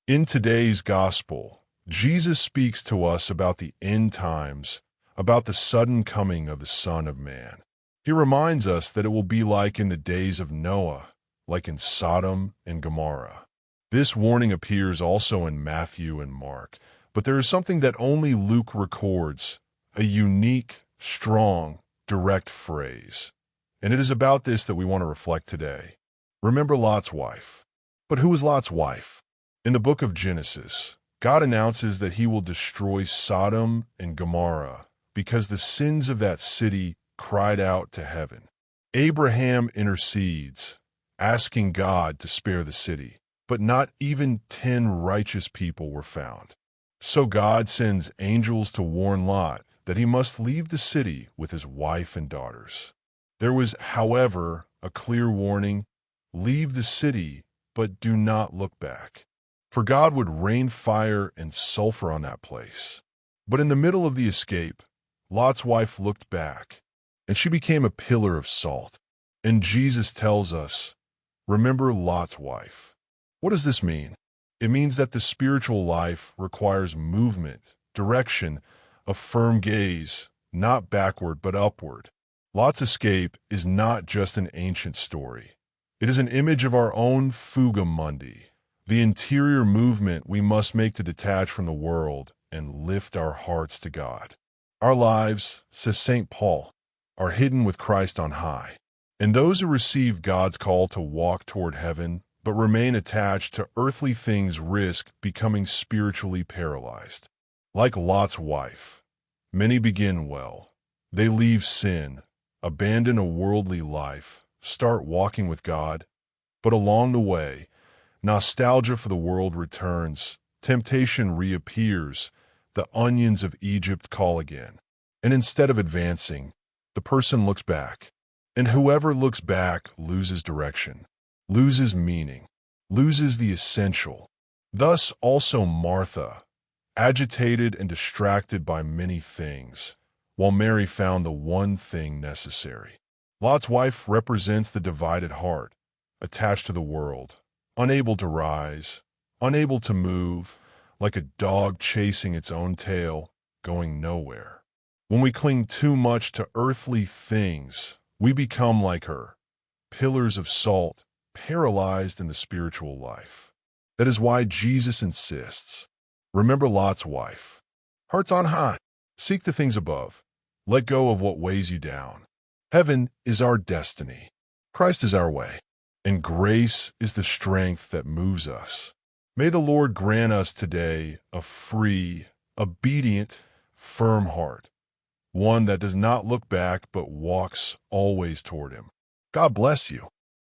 In today's gospel, Jesus speaks to us about the end times, about the sudden coming of the Son of Man. He reminds us that it will be like in the days of Noah, like in Sodom and Gomorrah. This warning appears also in Matthew and Mark, but there is something that only Luke records, a unique, strong, direct phrase. And it is about this that we want to reflect today. Remember Lot's wife. But who was Lot's wife? In the book of Genesis, God announces that he will destroy Sodom and Gomorrah because the sins of that city cried out to heaven. Abraham intercedes, asking God to spare the city, but not even 10 righteous people were found. So God sends angels to warn Lot that he must leave the city with his wife and daughters. There was, however, a clear warning: leave the city, but do not look back. For God would rain fire and sulfur on that place. But in the middle of the escape, Lot's wife looked back, and she became a pillar of salt. And Jesus tells us, remember Lot's wife. What does this mean? It means that the spiritual life requires movement, direction, a firm gaze, not backward but upward. Lot's escape is not just an ancient story. It is an image of our own fuga mundi, the interior movement we must make to detach from the world and lift our hearts to God. Our lives, says St. Paul, are hidden with Christ on high. And those who receive God's call to walk toward heaven but remain attached to earthly things risk becoming spiritually paralyzed. Like Lot's wife, many begin well. They leave sin, abandon a worldly life, start walking with God, but along the way, nostalgia for the world returns, temptation reappears, the onions of Egypt call again. And instead of advancing, the person looks back. And whoever looks back loses direction, loses meaning, loses the essential. Thus also Martha, agitated and distracted by many things, while Mary found the one thing necessary. Lot's wife represents the divided heart, attached to the world, unable to rise, unable to move, like a dog chasing its own tail, going nowhere. When we cling too much to earthly things, we become like her, pillars of salt, paralyzed in the spiritual life. That is why Jesus insists, remember Lot's wife. Hearts on high, seek the things above. Let go of what weighs you down. Heaven is our destiny. Christ is our way. And grace is the strength that moves us. May the Lord grant us today a free, obedient, firm heart, one that does not look back but walks always toward Him. God bless you.